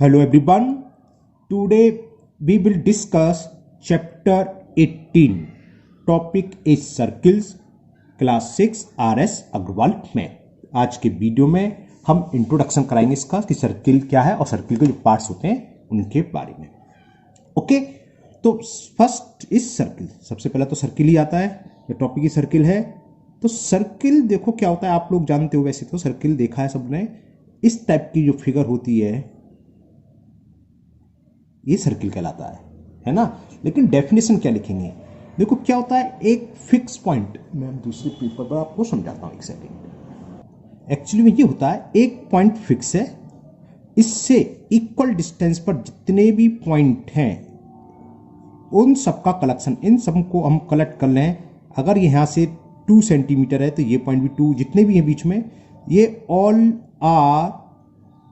Hello everyone. Today we will discuss chapter 18. Topic is circles. Class 6 RS Agarwal में आज के video में हम इंट्रोडक्शन कराएंगे इसका कि सर्किल क्या है और सर्किल के जो पार्ट्स होते हैं उनके बारे में। ओके, तो फर्स्ट इज सर्किल। सबसे पहला तो सर्किल ही आता है, ये टॉपिक ही सर्किल है। तो सर्किल देखो क्या होता है, आप लोग जानते हो वैसे तो सर्किल देखा है सबने। इस टाइप की जो फिगर होती है ये सर्किल कहलाता है ना। लेकिन डेफिनेशन क्या लिखेंगे, देखो क्या होता है, एक फिक्स पॉइंट, मैं दूसरे पेपर पर आपको समझाता हूं, एक सेकेंड। एक्चुअली में ये होता है, एक पॉइंट फिक्स है, इससे इक्वल डिस्टेंस पर जितने भी पॉइंट हैं उन सबका कलेक्शन, इन सबको हम कलेक्ट कर लें। अगर यहां से 2 सेंटीमीटर है तो ये पॉइंट भी 2, जितने भी हैं बीच में, ये ऑल आर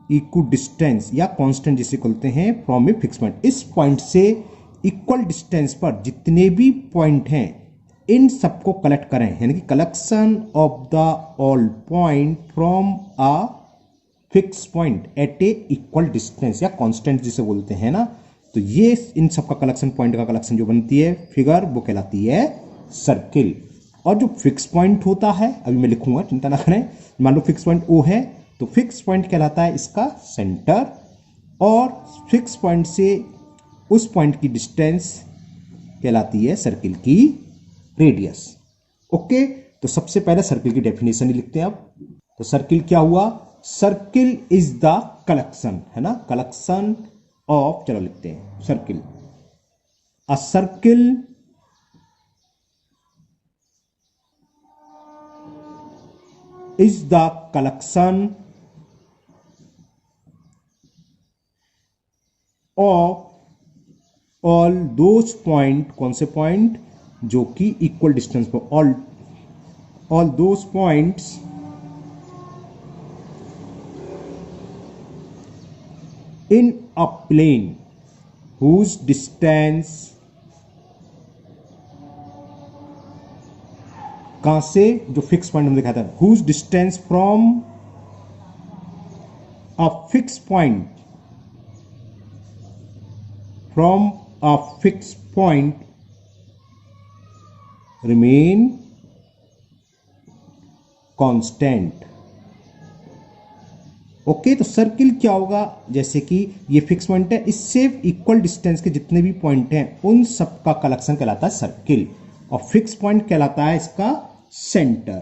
इक्वल डिस्टेंस या कांस्टेंट जिसे बोलते हैं फ्रॉम ए फिक्स पॉइंट। इस पॉइंट से इक्वल डिस्टेंस पर जितने भी पॉइंट हैं इन सबको कलेक्ट करें, यानी कि collection of the all point from a fix point at a equal distance या कांस्टेंट जिसे बोलते हैं ना। तो ये इन सबका कलेक्शन, पॉइंट का कलेक्शन जो बनती है फिगर, वो कहलाती है सर्किल। और जो फिक्स पॉइंट होता है, अभी मैं लिखूंगा, चिंता ना करें। मान लो फिक्स पॉइंट ओ है तो फिक्स पॉइंट कहलाता है इसका सेंटर, और फिक्स पॉइंट से उस पॉइंट की डिस्टेंस कहलाती है सर्किल की रेडियस। ओके, तो सबसे पहले सर्किल की डेफिनेशन ही लिखते हैं अब। तो सर्किल क्या हुआ, सर्किल इज द कलेक्शन, है ना, कलेक्शन ऑफ, चलो लिखते हैं circle. A circle is the collection of all those point, कौन से पॉइंट, जो कि इक्वल डिस्टेंस पर, all those points in a plane whose distance, कहां से, जो फिक्स पॉइंट हमने देखा था, whose distance from a fix point, from a fixed point remain constant। Okay, तो सर्किल क्या होगा, जैसे कि ये फिक्स पॉइंट है, इससे इक्वल डिस्टेंस के जितने भी पॉइंट हैं उन सब का कलेक्शन कहलाता है सर्किल, और फिक्स पॉइंट कहलाता है इसका सेंटर।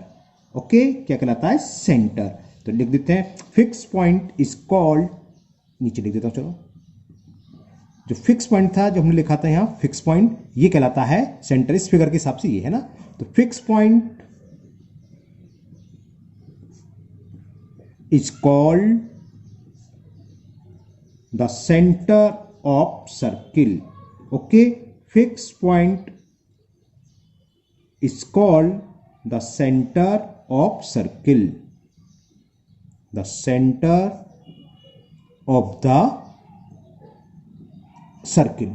ओके, क्या कहलाता है, सेंटर। तो लिख देते हैं फिक्स पॉइंट इज कॉल्ड, नीचे लिख देता हूं, चलो, जो फिक्स पॉइंट था जो हमने लिखा था यहां फिक्स पॉइंट, ये कहलाता है सेंटर। इस फिगर के हिसाब से ये है ना। तो fix point is called the centre of circle. Okay, fix point is called the centre of circle, the centre of the circle.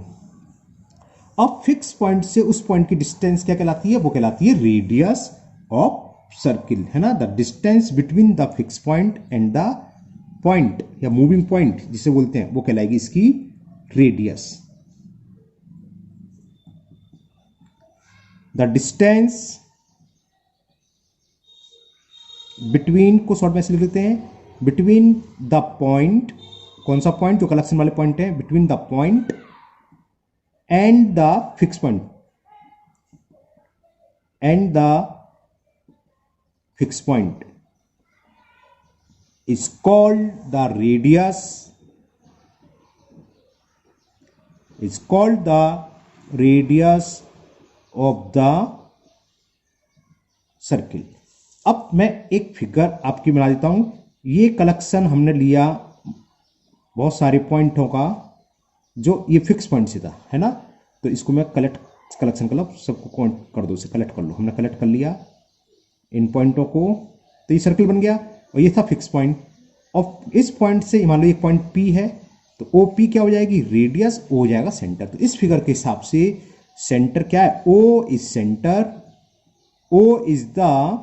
अब फिक्स पॉइंट से उस पॉइंट की डिस्टेंस क्या कहलाती है, वो कहलाती है रेडियस ऑफ सर्किल, है ना। The distance between the fix point and the point या मूविंग पॉइंट जिसे बोलते हैं, वो कहलाएगी इसकी रेडियस। द डिस्टेंस बिटवीन को शॉर्ट में से लिख लेते हैं, बिटवीन द पॉइंट, कौन सा पॉइंट, जो कलेक्शन वाले पॉइंट है, between the point and the fix point, and the fix point is called the radius, is called the radius of the circle. अब मैं एक फिगर आपकी बना देता हूं। ये कलेक्शन हमने लिया बहुत सारे पॉइंटों का, जो ये फिक्स पॉइंट से था, है ना। तो इसको मैं कलेक्शन कर लो, सबको काउंट कर दो, इसे कलेक्ट कर लो। हमने कलेक्ट कर लिया इन पॉइंटों को, तो ये सर्किल बन गया, और ये था फिक्स पॉइंट। और इस पॉइंट से मान लो एक पॉइंट पी है, तो ओ पी क्या हो जाएगी, रेडियस, ओ हो जाएगा सेंटर। तो इस फिगर के हिसाब से सेंटर क्या है, O is center, O is the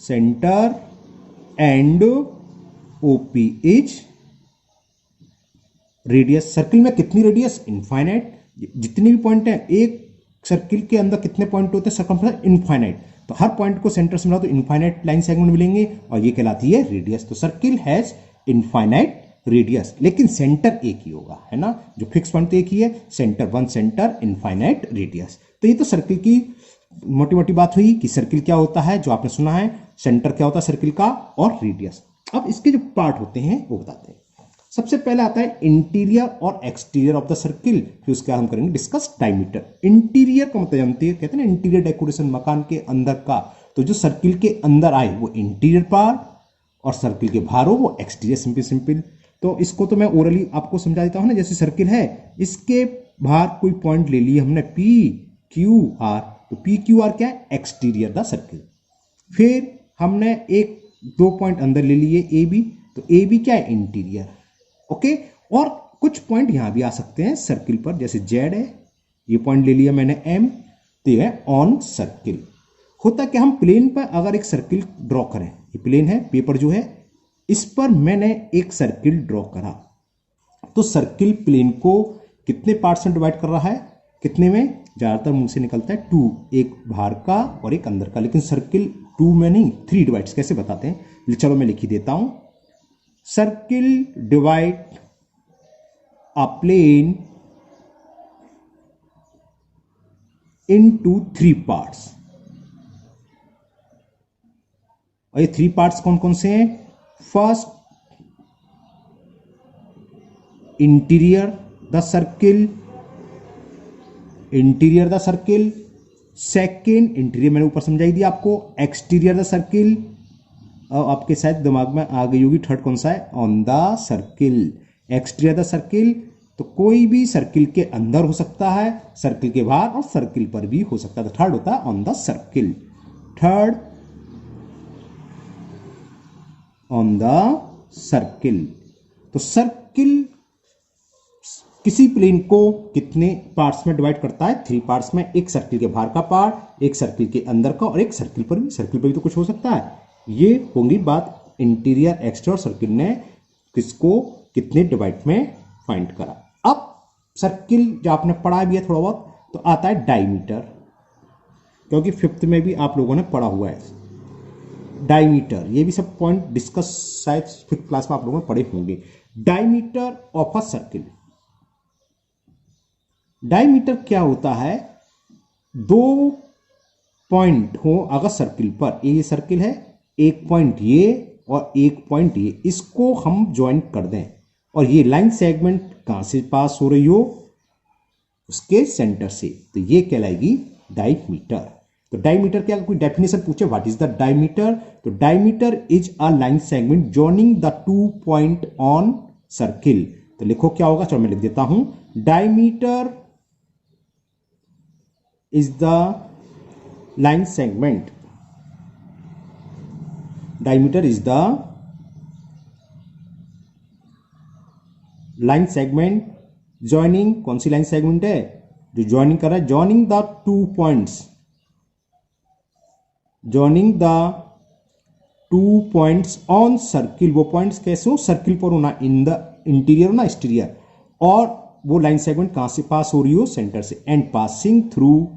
center and OP is radius, circle में कितनी रेडियस, इनफाइनाइट, जितने भी पॉइंट हैं एक सर्किल के अंदर कितने पॉइंट होते हैं, सर्कमफ्रेंस इनफाइनाइट, तो हर पॉइंट को सेंटर से मिला तो इनफाइनाइट लाइन सेगमेंट मिलेंगे और ये कहलाती है रेडियस। तो सर्किल हैज इनफाइनाइट रेडियस, लेकिन सेंटर एक ही होगा, है ना, जो फिक्स पॉइंट एक ही है, centre one centre infinite radius. तो ये तो सर्किल की मोटी मोटी बात हुई कि सर्किल क्या होता है, जो आपने सुना है, सेंटर क्या होता है सर्किल का, और रेडियस। अब इसके जो पार्ट होते हैं वो बताते हैं। सबसे पहले आता है इंटीरियर और एक्सटीरियर ऑफ द सर्किल, फिर उसके बाद हम करेंगे डिस्कस डायमीटर। इंटीरियर का मतलब जानते हैं, कहते हैं ना इंटीरियर डेकोरेशन, मकान के अंदर का, तो जो सर्किल के अंदर आए वो इंटीरियर पार्ट और सर्किल के बाहर हो वो एक्सटीरियर। सिंपल सिंपल, तो इसको तो मैं ओरली आपको समझा देता हूं ना। जैसे सर्किल है, इसके बाहर कोई पॉइंट ले लिए हमने पी क्यू आर, तो पी क्यू आर क्या है, एक्सटीरियर द सर्किल। फिर हमने एक दो पॉइंट अंदर ले लिए ए बी, तो ए बी क्या है, इंटीरियर। ओके, और कुछ पॉइंट यहां भी आ सकते हैं सर्किल पर, जैसे जेड है, ये पॉइंट ले लिया मैंने एम, तो ये है ऑन सर्किल। होता क्या, हम प्लेन पर अगर एक सर्किल ड्रॉ करें, ये प्लेन है, पेपर जो है इस पर मैंने एक सर्किल ड्रॉ करा, तो सर्किल प्लेन को कितने पार्ट्स में डिवाइड कर रहा है, कितने में, ज्यादातर मुंह से निकलता है टू, एक बाहर का और एक अंदर का, लेकिन सर्किल टू में नहीं, थ्री डिवाइड्स। कैसे बताते हैं, चलो मैं लिख ही देता हूं। Circle divide a plane into three parts, और ये थ्री पार्ट्स कौन कौन से हैं, first interior the circle, interior the circle, second interior मैंने ऊपर समझाई दिया आपको, एक्सटीरियर द सर्किल, आपके शायद दिमाग में आ गई होगी थर्ड कौन सा है, on the circle. Exterior the circle, तो कोई भी सर्किल के अंदर हो सकता है, सर्किल के बाहर, और सर्किल पर भी हो सकता है। तो थर्ड होता है on the circle, third on the circle. तो सर्किल किसी प्लेन को कितने पार्ट्स में डिवाइड करता है, थ्री पार्ट्स में, एक सर्किल के बाहर का पार्ट, एक सर्किल के अंदर का, और एक सर्किल पर भी। सर्किल पर भी तो कुछ हो सकता है। ये होंगी बात इंटीरियर एक्सटीरियर सर्किल ने किसको कितने डिवाइड में फाइंड करा। अब सर्किल जो आपने पढ़ा भी है थोड़ा बहुत, तो आता है डायमीटर, क्योंकि फिफ्थ में भी आप लोगों ने पढ़ा हुआ है डायमीटर। ये भी सब पॉइंट डिस्कस शायद फिफ्थ क्लास में आप लोगों ने पढ़े होंगे। Diameter of a circle, diameter क्या होता है, दो पॉइंट हो अगर सर्किल पर, ये सर्किल है, एक पॉइंट ये और एक पॉइंट ये, इसको हम ज्वाइन कर दें, और ये लाइन सेगमेंट कहां से पास हो रही हो, उसके सेंटर से, तो ये कहलाएगी डायमीटर। तो डायमीटर क्या, कोई डेफिनेशन पूछे व्हाट इज द डायमीटर, तो diameter is a line segment joining the two point on circle. तो लिखो क्या होगा, चलो मैं लिख देता हूं, diameter is the line segment, diameter is the line segment joining, कौन सी लाइन सेगमेंट है जो जॉइनिंग कर रहा है, joining the two points, joining the two points on circle. वो पॉइंट्स कैसे हो, सर्किल पर होना, इन द इंटीरियर ना एक्सटीरियर, और वो लाइन सेगमेंट कहां से पास हो रही हो, सेंटर से, and passing through,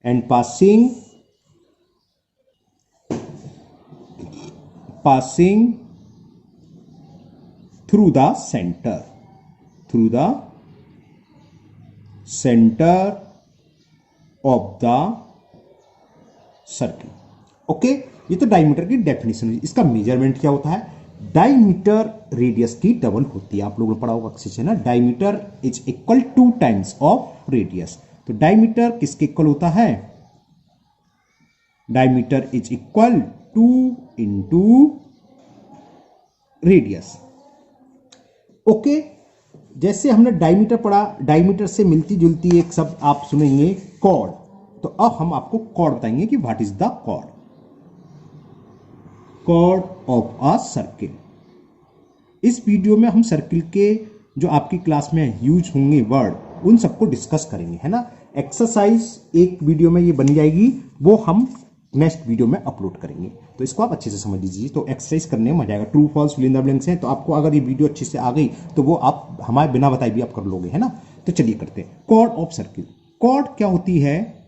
and passing through the centre, through the centre of the circle. Okay, ये तो डायमीटर की डेफिनेशन है। इसका मेजरमेंट क्या होता है, डायमीटर रेडियस की डबल होती है। आप लोगों ने पढ़ा होगा अच्छे से ना, diameter is equal two times of radius. तो डायमीटर किसके इक्वल होता है, diameter is equal two into radius. Okay, जैसे हमने डायमीटर पढ़ा, डायमीटर से मिलती जुलती एक शब्द आप सुनेंगे, कॉर्ड। तो अब हम आपको कॉर्ड बताएंगे कि what is the chord, chord of a circle. इस वीडियो में हम सर्किल के जो आपकी क्लास में यूज होंगे वर्ड, उन सबको डिस्कस करेंगे, है ना। एक्सरसाइज एक वीडियो में ये बन जाएगी, वो हम नेक्स्ट वीडियो में अपलोड करेंगे, तो इसको आप अच्छे से समझ लीजिए। तो एक्सरसाइज करने में मजा आएगा। True false fill in the blanks हैं, तो आपको अगर ये वीडियो अच्छे से आ गई तो वो आप हमारे बिना बताए भी आप कर लोगे, है ना। तो चलिए करते हैं। Cord of circle. कॉर्ड क्या होती है?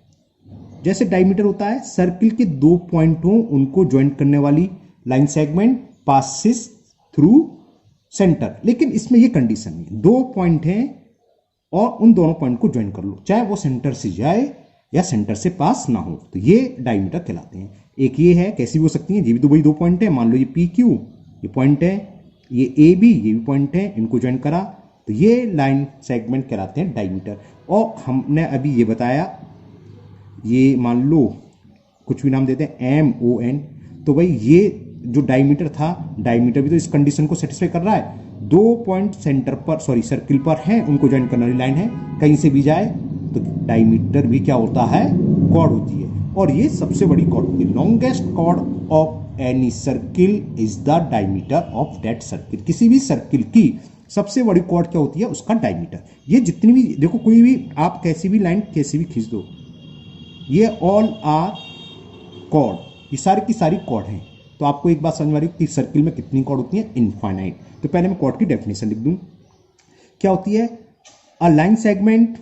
जैसे डायमीटर होता है, सर्किल के 2 पॉइंट हो उनको ज्वाइंट करने वाली line segment passes through centre. लेकिन इसमें ये कंडीशन है, 2 पॉइंट हैं और उन दोनों पॉइंट को ज्वाइन कर लो, चाहे वो सेंटर से जाए या सेंटर से पास ना हो, तो ये डायमीटर कहलाते हैं। एक ये है, कैसी भी हो सकती है, ये भी तो वही 2 पॉइंट है। मान लो ये पी क्यू ये पॉइंट है, ये ए बी ये भी पॉइंट है, इनको ज्वाइन करा तो ये लाइन सेगमेंट कहलाते हैं डायमीटर। और हमने अभी ये बताया, ये मान लो कुछ भी नाम देते हैं MON, तो भाई ये जो डायमीटर था, डायमीटर भी तो इस कंडीशन को सेटिस्फाई कर रहा है। 2 पॉइंट सेंटर पर सर्किल पर है, उनको ज्वाइन करने वाली लाइन है, कहीं से भी जाए तो डायमीटर भी क्या होता है, कॉर्ड होती है। और ये सबसे बड़ी कॉर्ड होती है। Longest chord of any circle is the diameter of that circle. किसी भी सर्किल की सबसे बड़ी कॉर्ड क्या होती है, उसका डायमीटर। ये जितनी भी देखो, कोई भी आप कैसी भी लाइन कैसी भी खींच दो, ये ऑल आर कॉर्ड, ये सारी की सारी कॉर्ड हैं। तो आपको एक बात समझ में आ रही है कि सर्किल में कितनी कॉर्ड होती है, इनफाइनाइट। तो पहले मैं कॉर्ड की डेफिनेशन लिख दूं। क्या होती है? अ लाइन सेगमेंट।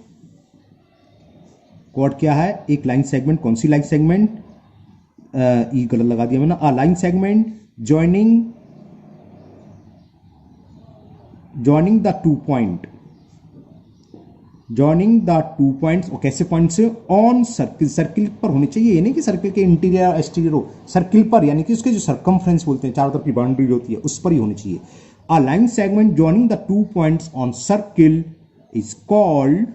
कॉर्ड क्या है? एक लाइन सेगमेंट। कौन सी लाइन सेगमेंट? ई गलत लगा दिया मैंने। अ line segment joining the 2 point, joining the 2 points. और कैसे पॉइंट्स? On circle. सर्किल पर होने चाहिए, ये नहीं कि सर्किल के इंटीरियर एक्सटीरियर हो, सर्किल पर, यानी कि उसके जो सर्कमफ्रेंस बोलते हैं, चारों तरफ की बाउंड्री होती है, उस पर ही होनी चाहिए। A line segment joining the 2 points on circle is called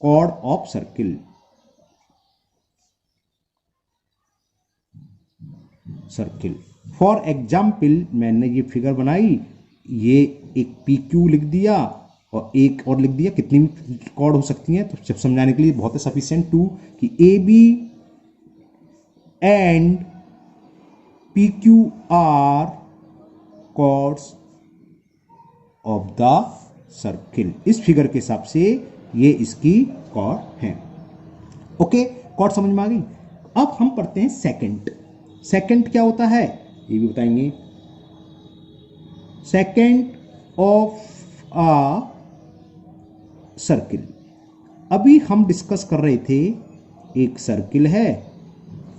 chord of circle. Circle for example, मैंने ये फिगर बनाई, ये एक PQ लिख दिया और एक और लिख दिया, कितनी भी कॉर्ड हो सकती हैं, तो जब समझाने के लिए बहुत है सफिशिएंट टू कि AB and PQ are chords of the circle. इस फिगर के हिसाब से ये इसकी कॉर्ड है। ओके, कॉर्ड समझ में आ गई। अब हम पढ़ते हैं सेकंड। सेकंड क्या होता है ये भी बताएंगे। Secant of a circle. अभी हम डिस्कस कर रहे थे, एक सर्किल है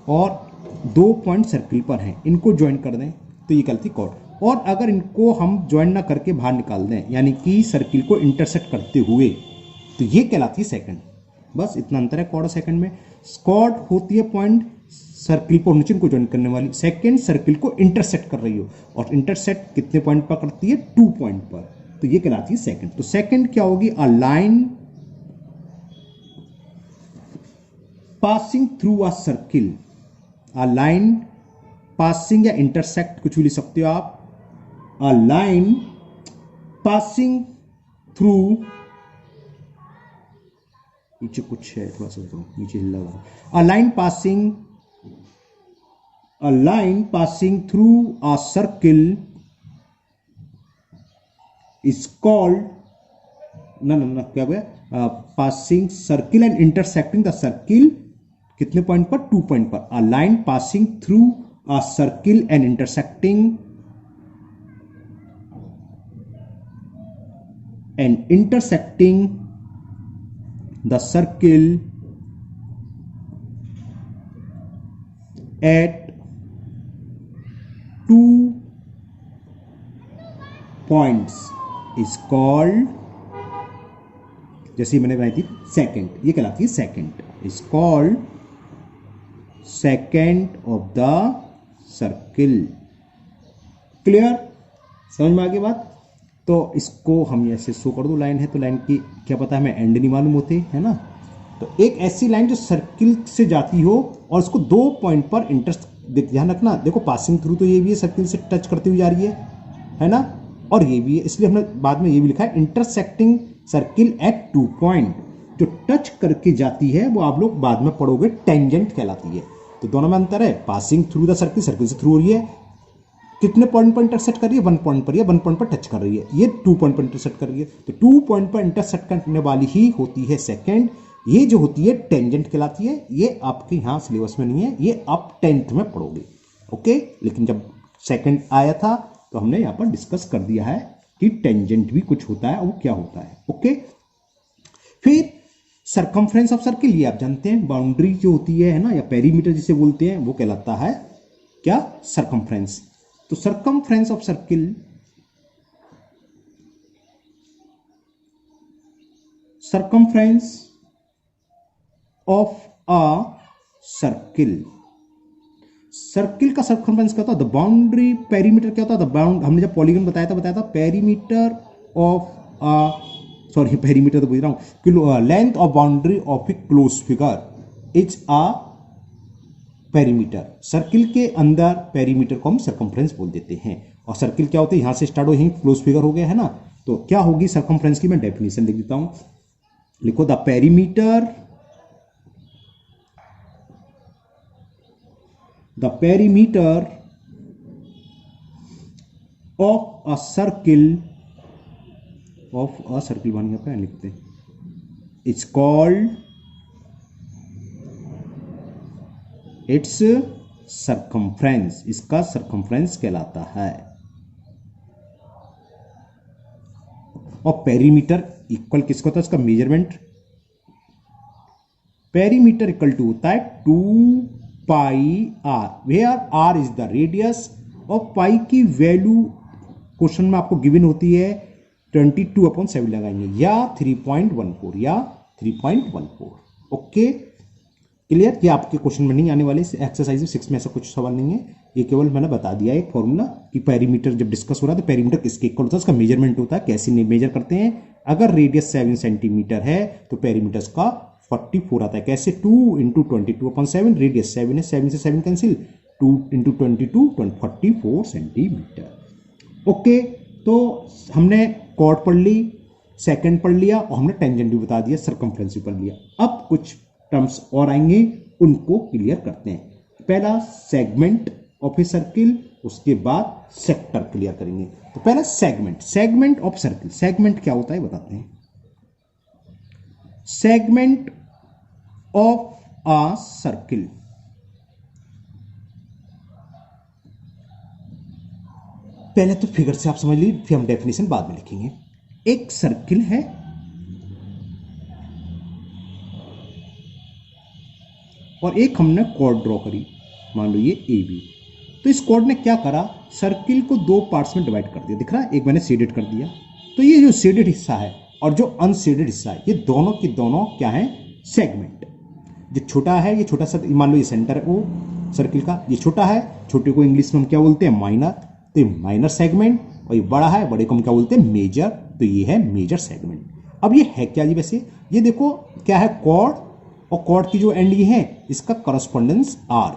और 2 पॉइंट सर्किल पर हैं, इनको ज्वाइन कर दें तो ये कहती कॉर्ड। और अगर इनको हम ज्वाइन ना करके बाहर निकाल दें, यानी कि सर्किल को इंटरसेक्ट करते हुए, तो ये कहलाती है सेकंड। बस इतना अंतर है कॉर्ड और सेकंड में। कॉर्ड होती है पॉइंट सर्किल पर होने चाहिए इनको ज्वाइन करने वाली, सेकंड सर्किल को इंटरसेक्ट कर रही हो, और इंटरसेक्ट कितने पॉइंट पर करती है, 2 पॉइंट पर, तो ये कहलाती है सेकंड। तो सेकंड क्या होगी? A line passing through a circle. A line passing या इंटरसेक्ट कुछ भी लिख सकते हो आप। अ लाइन पासिंग थ्रू, नीचे कुछ है थोड़ा सा, नीचे हिला हुआ। A line passing through a circle is called, ना क्या हुआ, passing circle and intersecting the circle, कितने पॉइंट पर, 2 पॉइंट पर। A line passing through a circle and intersecting the circle at 2 points is called, जैसे मैंने बनाई थी सेकंड, ये कहलाती है second, is called second of the circle. Clear, समझ में आ गई बात। तो इसको हम ऐसे शो कर दो, लाइन है तो लाइन की क्या पता हमें एंड नहीं मालूम होते, है ना। तो एक ऐसी लाइन जो सर्किल से जाती हो और इसको 2 पॉइंट पर ध्यान रखना, देखो पासिंग थ्रू तो ये भी है, सर्किल से टच करती हुई जा रही है ना, और ये भी है, इसलिए हमने बाद में ये भी लिखा है इंटरसेक्टिंग सर्किल एट 2 पॉइंट। जो टच करके जाती है वो आप लोग बाद में पढ़ोगे टेंजेंट कहलाती है। तो दोनों में अंतर है, passing through the circle, circle से थ्रू हो रही है, कितने पॉइंट पर इंटरसेक्ट कर रही है, 1 पॉइंट पर, या 1 पॉइंट पर टच कर रही है, ये 2 पॉइंट पर इंटरसेक्ट कर रही है। तो 2 पॉइंट पर इंटरसेक्ट करने वाली ही होती है सेकंड, ये जो होती है टेंजेंट कहलाती है। ये आपके यहां सिलेबस में नहीं है, ये आप 10th में पढ़ोगे। ओके, लेकिन जब सेकंड आया था तो हमने यहां पर डिस्कस कर दिया है कि टेंजेंट भी कुछ होता है, वो क्या होता है। ओके, फिर सरकमफ्रेंस ऑफ सर्किल, ये आप जानते हैं बाउंड्री जो होती है ना, या पेरीमीटर जिसे बोलते हैं, वो कहलाता है क्या, सरकमफ्रेंस। तो circumference of circle, circumference of a circle, circle का सरकमफ्रेंस क्या होता है, द बाउंड्री, पेरीमीटर क्या होता है, द बाउंड, हमने जब पॉलीगन बताया था perimeter of a, sorry perimeter तो बोल रहा हूं, length of boundary of A close figure is a perimeter. Circle के अंदर पेरीमीटर को हम सरकमफ्रेंस बोल देते हैं। और सर्किल क्या होते हैं, यहां से स्टार्ट हो, यहीं क्लोज फिगर हो गया है ना, तो क्या होगी सरकमफ्रेंस की, मैं डेफिनेशन लिख देता हूं, लिखो the perimeter, the perimeter of a circle, one यहाँ पे लिखते हैं, it's called its circumference, इसका circumference कहलाता है। और पेरीमीटर इक्वल किसको होता है, इसका मेजरमेंट, पेरीमीटर इक्वल टू होता है 2 pi r, where r is the radius, और पाई की वैल्यू क्वेश्चन में आपको गिवन होती है 22/7 लगाएंगे, या 3.14, या 3.14। ओके, क्लियर, ये आपके क्वेश्चन में नहीं आने वाले, एक्सरसाइज 6 में ऐसा कुछ सवाल नहीं है, ये केवल मैंने बता दिया एक फॉर्मूला कि पेरीमीटर जब डिस्कस हो रहा है तो पेरीमीटर किसके इक्वल होता है, उसका मेजरमेंट होता है, कैसे मेजर करते हैं। अगर रेडियस 7 सेंटीमीटर है तो पेरीमीटर का 44 आता है, कैसे, 2 × 22/7, रेडियस 7 है, 7 से 7 कैंसिल, 2 × 22 44 सेंटीमीटर। ओके, तो हमने कॉर्ड पढ़ ली, सेकंड पढ़ लिया, और हमने टेंजेंट भी बता दिया, सरकमफ्रेंस भी पढ़ लिया। अब कुछ टर्म्स और आएंगे, उनको क्लियर करते हैं। पहला सेगमेंट ऑफ ए सर्किल, उसके बाद सेक्टर क्लियर करेंगे। तो पहला segment, segment of circle, segment क्या होता है बताते हैं। सेगमेंट ऑफ अ सर्किल, पहले तो फिगर से आप समझ लीजिए, फिर हम डेफिनेशन बाद में लिखेंगे। एक सर्किल है और एक हमने कॉर्ड ड्रॉ करी, मान लो ये ए बी। तो इस कॉर्ड ने क्या करा, सर्किल को 2 पार्ट्स में डिवाइड कर दिया, दिख रहा है, एक मैंने शेडेड कर दिया। तो ये जो शेडेड हिस्सा है और जो अनशेडेड हिस्सा है, ये दोनों के दोनों क्या है, सेगमेंट। जो छोटा है, ये छोटा सा, मान लो ये सेंटर है वो सर्किल का, ये छोटा है, छोटे को इंग्लिश में हम क्या बोलते हैं, माइनर, तो ये माइनर सेगमेंट। और ये बड़ा है, बड़े को हम क्या बोलते हैं, मेजर, तो ये है मेजर सेगमेंट। अब ये है क्या जी, वैसे ये देखो क्या है, कॉर्ड, और कॉर्ड की जो एंड ये है, इसका करस्पॉन्डेंस आर,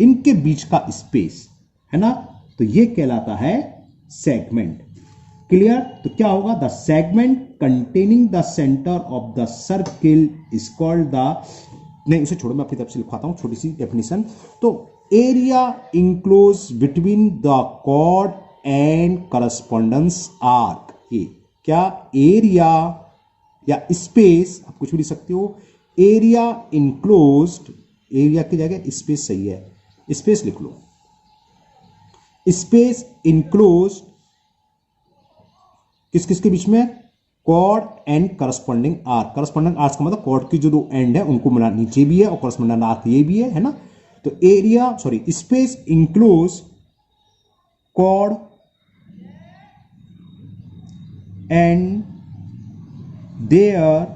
इनके बीच का स्पेस है ना, तो ये कहलाता है सेगमेंट। क्लियर, तो क्या होगा, the segment containing the centre of the circle is called the, नहीं उसे छोड़ो, मैं अपनी तरफ से लिखवाता हूं छोटी सी डेफिनेशन। तो area enclose between the chord and correspondence arc, ये क्या, एरिया या स्पेस, आप कुछ भी लिख सकते हो, एरिया इंक्लोज्ड, एरिया की जगह स्पेस सही है, स्पेस लिख लो, स्पेस इंक्लोज्ड किस किस के बीच में, chord and corresponding arc. Corresponding arc का मतलब कॉर्ड की जो 2 एंड है उनको मिला, नीचे भी है और करस्पॉन्डिंग आर्क ये भी है ना। तो area, sorry, space enclose chord and their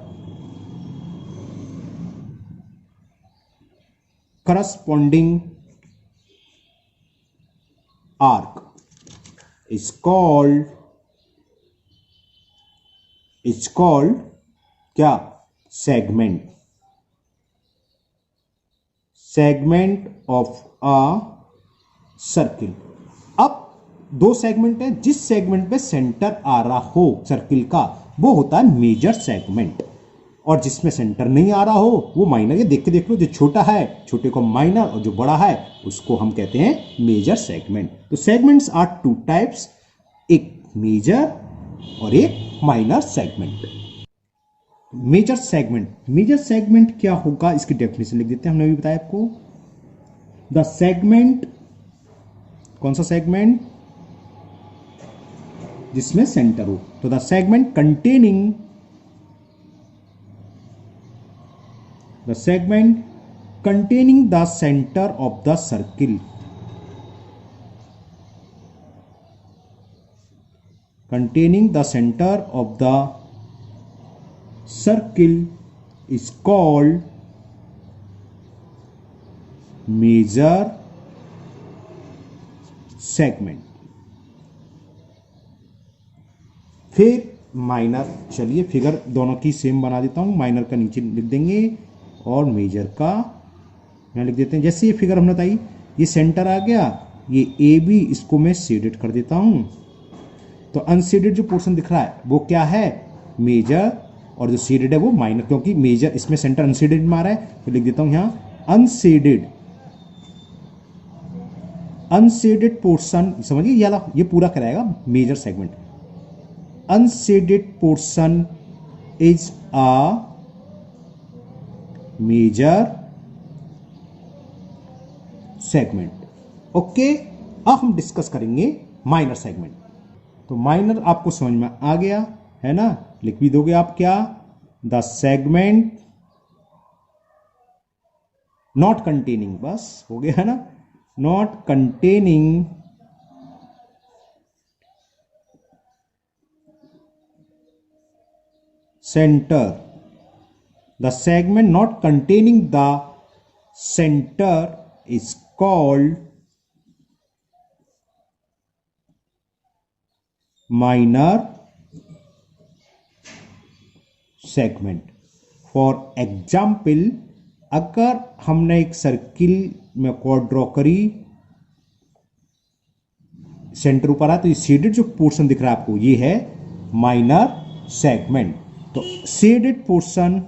corresponding arc is called क्या, segment, segment of a circle। अब 2 सेगमेंट है, जिस सेगमेंट पे सेंटर आ रहा हो सर्किल का वो होता है मेजर सेगमेंट, और जिसमें सेंटर नहीं आ रहा हो वो माइनर। ये देख लो, जो छोटा है छोटे को माइनर, और जो बड़ा है उसको हम कहते हैं मेजर सेगमेंट। तो सेगमेंट्स आर 2 टाइप्स, एक मेजर और एक माइनर सेगमेंट। मेजर सेगमेंट क्या होगा, इसकी डेफिनेशन लिख देते हैं, हमने अभी बताया आपको। द सेगमेंट, कौन सा सेगमेंट, जिसमें सेंटर हो, तो the segment containing, the segment containing the centre of the circle, containing the center of the circle is called major segment। फिर माइनर, चलिए फिगर दोनों की सेम बना देता हूं, माइनर का नीचे लिख देंगे और मेजर का यहां लिख देते हैं। जैसे ये फिगर हमने बताई, ये सेंटर आ गया, ये ए बी, इसको मैं शेडेड कर देता हूं। तो अनशेडेड जो पोर्शन दिख रहा है वो क्या है, मेजर, और जो शेडेड है वो माइनर, क्योंकि मेजर इसमें सेंटर अनशेडेड में आ रहा है, तो लिख देता हूं यहां अनशेडेड, अनशेडेड पोर्शन, समझिए ये पूरा कराएगा major segment. Unshaded portion is a major segment. Okay, अब हम डिस्कस करेंगे माइनर सेगमेंट। तो माइनर आपको समझ में आ गया है ना, लिख भी दोगे आप क्या, द सेगमेंट नॉट कंटेनिंग, बस हो गया है ना, not containing centre, the segment not containing the centre is called minor segment. For example, अगर हमने एक सर्किल में कॉर्ड ड्रॉ करी, सेंटर ऊपर आ, तो ये शेडेड जो पोर्शन दिख रहा है आपको, ये है माइनर सेगमेंट। तो shaded portion,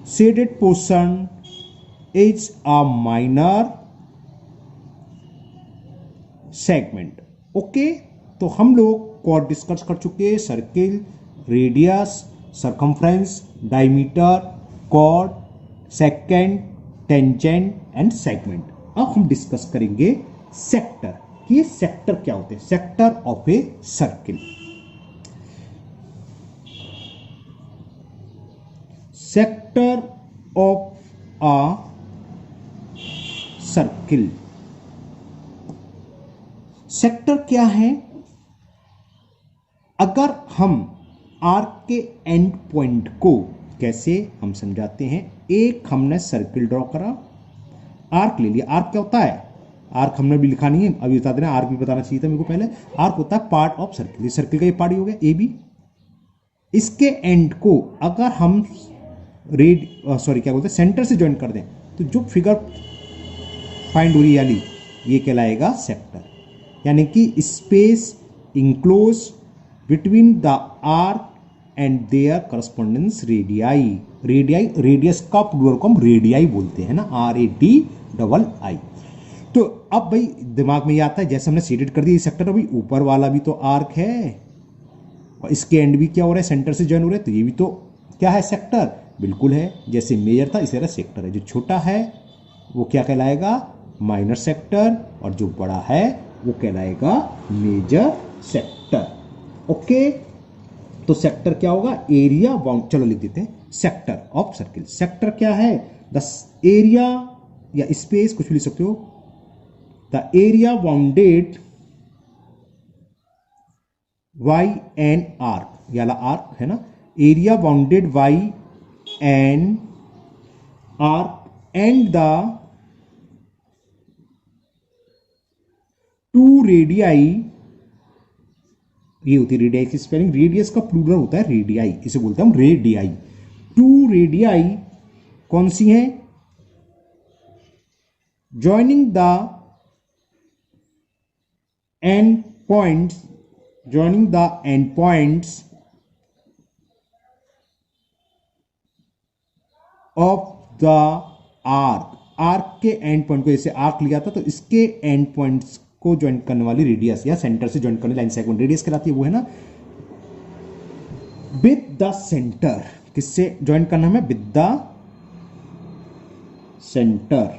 shaded portion is a minor segment. Okay, तो हम लोग कॉर्ड डिस्कस कर चुके, circle, radius, circumference, diameter, chord, secant, tangent and segment. अब हम डिस्कस करेंगे सेक्टर, कि ये सेक्टर क्या होते हैं, sector of a circle. Sector of a circle, sector क्या है, अगर हम आर्क के एंड पॉइंट को, कैसे हम समझाते हैं, एक हमने सर्किल ड्रॉ करा, आर्क ले लिया। आर्क क्या होता है, आर्क हमने भी लिखा नहीं है, अभी बता देना, आर्क भी बताना चाहिए था मेरे को पहले। आर्क होता है पार्ट ऑफ सर्किल, ये सर्किल का ये पार्ट ही हो गया ए बी। इसके एंड को अगर हम क्या बोलते हैं, सेंटर से ज्वाइन कर दें, तो जो फिगर फाइंड हो रही है ये कहलाएगा सेक्टर, यानी कि space enclose between the arc and their correspondence radii. Radii, radius का प्लूरल को हम रेडियाई बोलते हैं ना, RADII। तो अब भाई दिमाग में ये आता है, जैसे हमने शेडेड कर दिया सेक्टर, भाई ऊपर वाला भी तो आर्क है और इसके एंड भी क्या हो रहा है, सेंटर से ज्वाइन हो रहा है, तो ये भी तो क्या है, सेक्टर। बिल्कुल है, जैसे मेजर था इसी तरह सेक्टर है, जो छोटा है वो क्या कहलाएगा, माइनर सेक्टर, और जो बड़ा है वो कहलाएगा मेजर सेक्टर। ओके, तो सेक्टर क्या होगा, एरिया बाउंड, चलो लिख देते हैं सेक्टर ऑफ सर्किल। सेक्टर क्या है, द एरिया या स्पेस, कुछ भी लिख सकते हो, the area bounded by an arc, याला आर्क है ना, area bounded by an arc and the two radii, ये होती है रेडियाई की स्पेलिंग, रेडियस का प्लूरल होता है रेडियाई, इसे बोलते हैं हम रेडियाई। टू रेडियाई कौन सी हैं, joining the end points, joining the end points of the arc, arc के एंड पॉइंट को, जैसे आर्क लिया था तो इसके एंड पॉइंट्स को ज्वाइन करने वाली रेडियस या सेंटर से ज्वाइन करने लाइन सेगमेंट रेडियस कहलाती है, वो है ना। विद द सेंटर, किससे ज्वाइन करना है, with the centre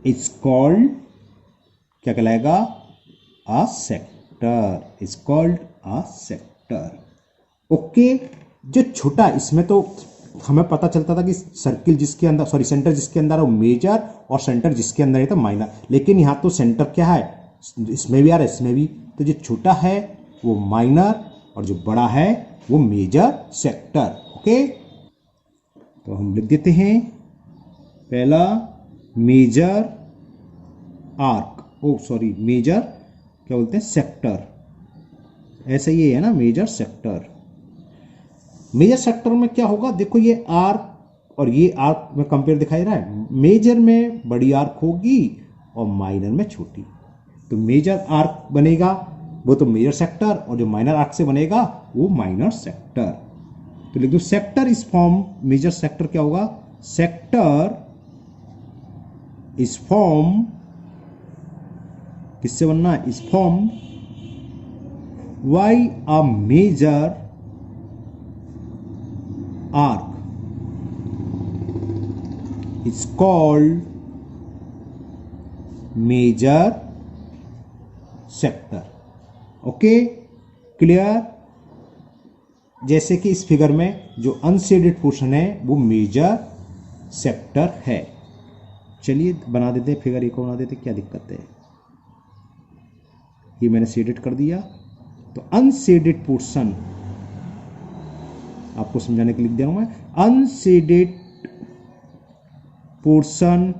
is called, क्या कहलाएगा, a sector, is called a sector. Okay, जो छोटा, इसमें तो हमें पता चलता था कि सर्किल जिसके अंदर, सॉरी सेंटर जिसके अंदर है वो मेजर और सेंटर जिसके अंदर है तो माइनर, लेकिन यहां तो सेंटर क्या है, इसमें भी आ रहा है इसमें भी, तो जो छोटा है वो माइनर और जो बड़ा है वो मेजर सेक्टर। ओके, तो हम लिख देते हैं पहला मेजर आर्क, ओ सॉरी मेजर क्या बोलते हैं, सेक्टर, ऐसा ही है ना, मेजर सेक्टर। मेजर सेक्टर में क्या होगा, देखो ये आर्क और ये आर्क में कंपेयर दिखाई रहा है, मेजर में बड़ी आर्क होगी और माइनर में छोटी, तो मेजर आर्क बनेगा वो तो मेजर सेक्टर, और जो माइनर आर्क से बनेगा वो माइनर सेक्टर। तो लिख दो sector is form, major sector क्या होगा, सेक्टर इज फॉर्म, किससे बनना है, is form by a major arc is called major sector. Okay, clear. जैसे कि इस फिगर में जो अनशेडेड पोर्शन है वो मेजर सेक्टर है। चलिए बना देते हैं फिगर, एक को बना देते, क्या दिक्कत है, ये मैंने शेडेड कर दिया। तो अनशेडेड पोर्शन आपको समझाने के लिए लिख दिया हूं मैं, unshaded portion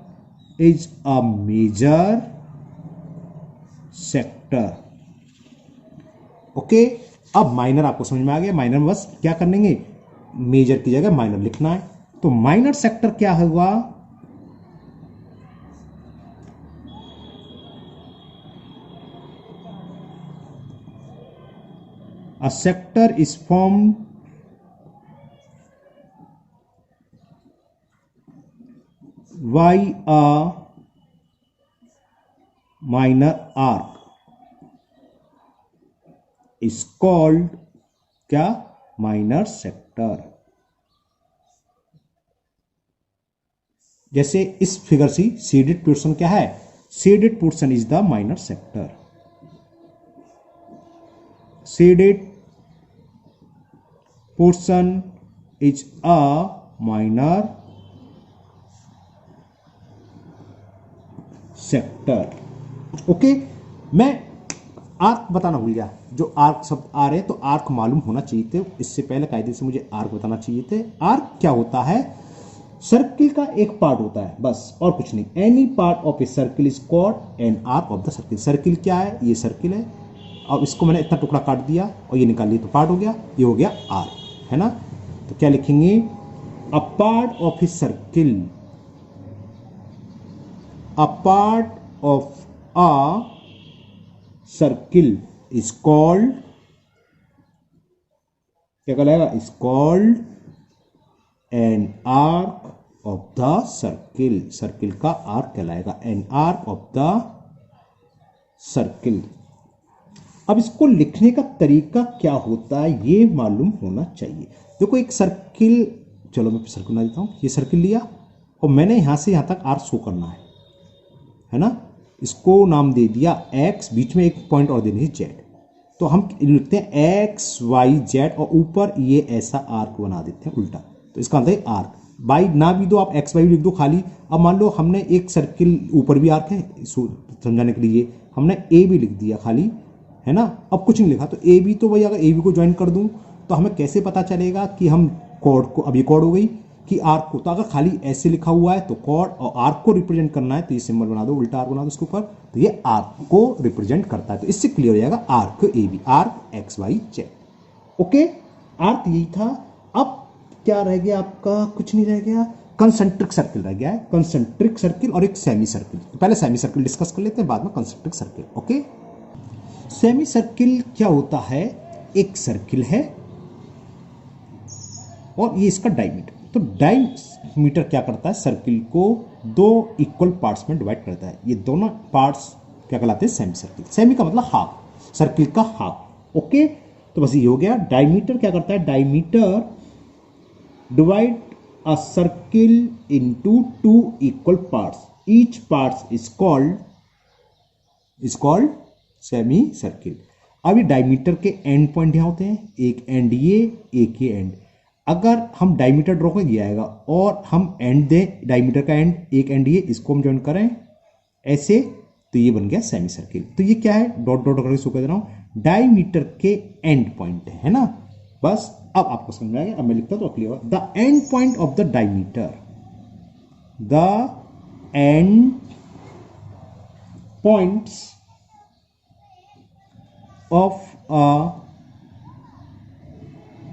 is a major sector. Okay, अब माइनर आपको समझ में आ गया, माइनर में बस क्या करेंगे, मेजर की जगह माइनर लिखना है। तो माइनर सेक्टर क्या हुआ, a sector is formed by a minor arc is called क्या, माइनर सेक्टर। जैसे इस फिगर से शेडेड पोर्शन क्या है, shaded portion is the minor sector, shaded portion is a minor sector। Okay, मैं आर्क बताना भूल गया, जो आर्क शब्द आ रहे हैं तो आर्क मालूम होना चाहिए थे, इससे पहले कायदे से मुझे आर्क बताना चाहिए थे। आर्क क्या होता है, सर्किल का एक पार्ट होता है बस और कुछ नहीं, any part of a circle is called an arc of the circle. Circle क्या है, ये सर्किल है, अब इसको मैंने इतना टुकड़ा काट दिया और ये निकाल लिया तो पार्ट हो गया, ये हो गया आर, है ना। तो क्या लिखेंगे, a part of a circle, a part of a circle is called, क्या कहलाएगा, is called an arc of the circle. Circle का आर्क कहलाएगा an arc of the circle. अब इसको लिखने का तरीका क्या होता है ये मालूम होना चाहिए। देखो एक सर्किल, चलो मैं सर्किल बना देता हूं, ये सर्किल लिया और मैंने यहां से यहां तक आर्क शो करना है ना। इसको नाम दे दिया एक्स, बीच में एक पॉइंट और देनी है जेड, तो हम लिखते हैं एक्स वाई जेड और ऊपर ये ऐसा आर्क बना देते हैं उल्टा, तो इसका मतलब है आर्क। बाई ना भी दो आप, एक्स वाई लिख दो खाली। अब मान लो हमने एक सर्किल ऊपर भी आर्क है, समझाने के लिए हमने ए भी लिख दिया खाली, है ना। अब कुछ नहीं लिखा तो ए बी, तो भाई अगर ए बी को ज्वाइन कर दूं तो हमें कैसे पता चलेगा कि हम कॉर्ड को, अब ये कॉर्ड हो गई कि आर्क को, तो अगर खाली ऐसे लिखा हुआ है तो कॉर्ड, और आर्क को रिप्रेजेंट करना है तो ये सिंबल बना दो, उल्टा आर्क बना दो उसके ऊपर, तो ये आर्क को रिप्रेजेंट करता है। तो इससे क्लियर हो जाएगा arc A B, arc X Y Z. Okay, arc यही था। अब क्या रह गया आपका, कुछ नहीं रह गया, कंसेंट्रिक सर्किल रह गया है, कंसेंट्रिक सर्किल और एक सेमी सर्किल। तो पहले सेमी सर्किल डिस्कस कर लेते हैं, बाद में concentric circle. Okay, semi circle क्या होता है, एक सर्किल है और ये इसका डायमीटर। तो डायमीटर क्या करता है, सर्किल को दो इक्वल पार्ट्स में डिवाइड करता है। ये दोनों पार्ट्स क्या कहलाते हैं, सेमी सर्किल। सेमी का मतलब हाफ, सर्किल का हाफ। ओके, तो बस ये हो गया। डायमीटर क्या करता है, diameter divide a circle into 2 equal parts, each part is called semi circle. अब ये डायमीटर के एंड पॉइंट यहां होते हैं, एक एंड ये, एक ये एंड। अगर हम डायमीटर ड्रॉ कर ये आएगा और हम एंड दें, डायमीटर का एंड, एक एंड ये, इसको हम ज्वाइन करें ऐसे, तो ये बन गया सेमी सर्किल। तो ये क्या है, डॉट डॉट करके इसको कह दे रहा हूं, डायमीटर के एंड पॉइंट है ना। बस अब आपको समझ में आ गया। अब मैं लिखता तो क्लियर होगा। The end point of the diameter, the end points of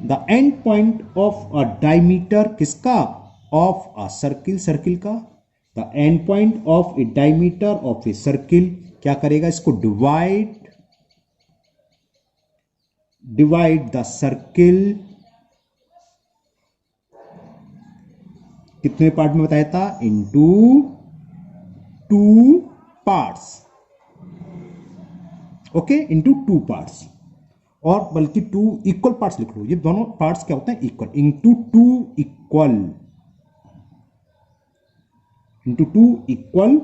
the end point of a diameter, किसका, ऑफ अ सर्किल, सर्किल का। The end point of A diameter of a circle क्या करेगा, इसको डिवाइड द सर्किल, कितने part में बताया था, into 2 parts. Okay, into 2 parts, और बल्कि 2 इक्वल पार्ट्स लिख लो। ये दोनों पार्ट्स क्या होते हैं, इक्वल, इनटू 2 इक्वल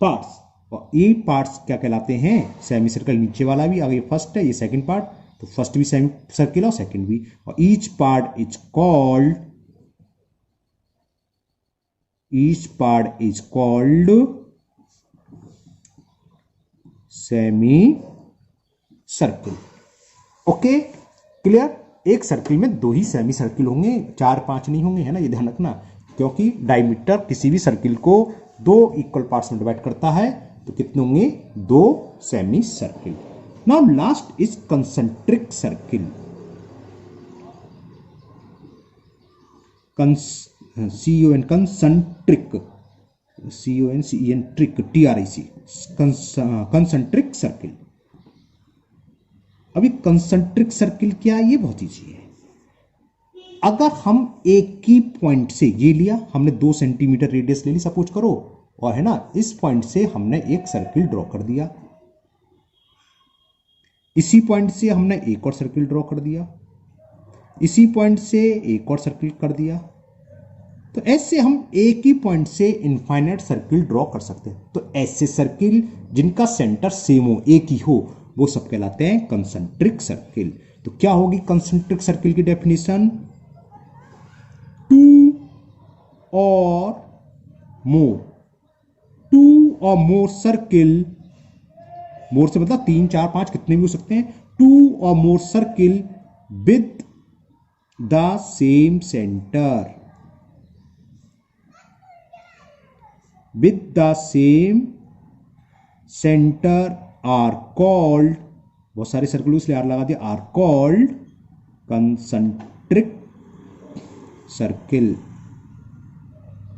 पार्ट्स। और ये पार्ट्स क्या कहलाते हैं, सेमी सर्कल। नीचे वाला भी, अगर ये फर्स्ट है, ये सेकंड पार्ट, तो फर्स्ट भी सेमी सर्किल और सेकंड भी। और each part is called semi circle. Okay, clear. एक सर्किल में 2 ही सेमी सर्किल होंगे, 4-5 नहीं होंगे, है ना, ये ध्यान रखना। क्योंकि डायमीटर किसी भी सर्किल को 2 इक्वल पार्ट्स में डिवाइड करता है, तो कितने होंगे, 2 semi circle. Now last is concentric circle. CON concentric, TRIC, concentric circle. अभी कंसेंट्रिक सर्किल क्या है, ये बहुत ईजी है। अगर हम एक ही पॉइंट से, ये लिया हमने 2 सेंटीमीटर रेडियस ले ली सपोज करो, और है ना, इस पॉइंट से हमने एक सर्किल ड्रॉ कर दिया, इसी पॉइंट से हमने एक और सर्किल ड्रॉ कर दिया, इसी पॉइंट से एक और सर्किल कर दिया। तो ऐसे हम एक ही पॉइंट से इनफाइनाइट सर्किल ड्रॉ कर सकते हैं। तो ऐसे सर्किल जिनका सेंटर सेम हो, एक ही हो, वो सब कहलाते हैं कंसेंट्रिक सर्किल। तो क्या होगी कंसेंट्रिक सर्किल की डेफिनेशन, 2 or more सर्किल, मोर से मतलब 3, 4, 5 कितने भी हो सकते हैं, 2 or more circle with the same centre, with the same center are called, बहुत सारे सर्किल इसलिए आर लगा दिया, are called concentric circle.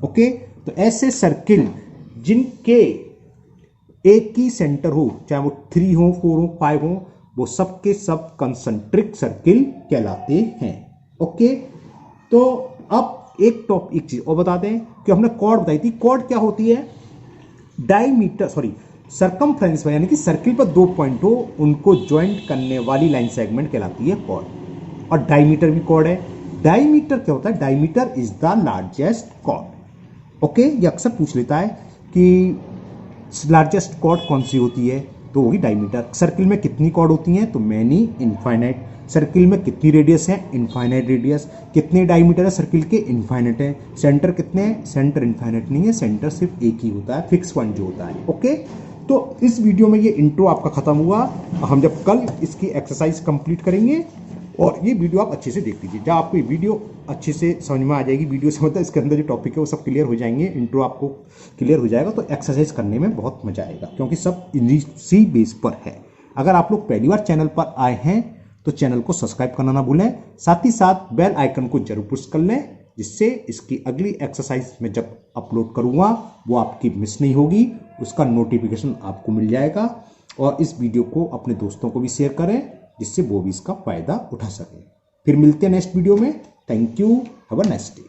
Okay, तो ऐसे सर्किल जिनके एक ही सेंटर हो, चाहे वो 3 हो, 4 हो, 5 हो, वो सब के सब कंसेंट्रिक सर्किल कहलाते हैं। ओके, तो अब एक चीज और बता दें कि हमने कॉर्ड बताई थी। कॉर्ड क्या होती है, सरकमफ्रेंस में, यानी कि सर्किल पर 2 पॉइंट हो, उनको ज्वाइंट करने वाली लाइन सेगमेंट कहलाती है कॉर्ड। और डायमीटर भी कॉर्ड है। डायमीटर क्या होता है, diameter is the largest chord. Okay, ये अक्सर पूछ लेता है कि लार्जेस्ट कॉर्ड कौन सी होती है, तो होगी डायमीटर। सर्किल में कितनी कॉर्ड होती हैं, तो मैनी इनफाइनाइट। सर्किल में कितनी रेडियस है, इनफाइनाइट रेडियस। कितने डायमीटर है सर्किल के, इनफाइनाइट है। सेंटर कितने हैं, सेंटर इनफाइनाइट नहीं है, सेंटर सिर्फ एक ही होता है, फिक्स पॉइंट जो होता है। ओके, तो इस वीडियो में ये इंट्रो आपका खत्म हुआ। हम जब कल इसकी एक्सरसाइज कंप्लीट करेंगे, और ये वीडियो आप अच्छे से देख लीजिए, जब आपको ये वीडियो अच्छे से समझ में आ जाएगी, वीडियो से मतलब इसके अंदर जो टॉपिक है वो सब क्लियर हो जाएंगे, इंट्रो आपको क्लियर हो जाएगा, तो एक्सरसाइज करने में बहुत मजा आएगा, क्योंकि सब इसी बेस पर है। अगर आप लोग पहली बार चैनल पर आए हैं तो चैनल को सब्सक्राइब करना ना भूलें, साथ ही साथ बेल आइकन को जरूर पुश कर लें, जिससे इसकी अगली एक्सरसाइज में जब अपलोड करूंगा वो आपकी मिस नहीं होगी, उसका नोटिफिकेशन आपको मिल जाएगा। और इस वीडियो को अपने दोस्तों को भी शेयर करें, जिससे वो भी इसका फायदा उठा सके। फिर मिलते हैं नेक्स्ट वीडियो में। Thank you, have a nice day.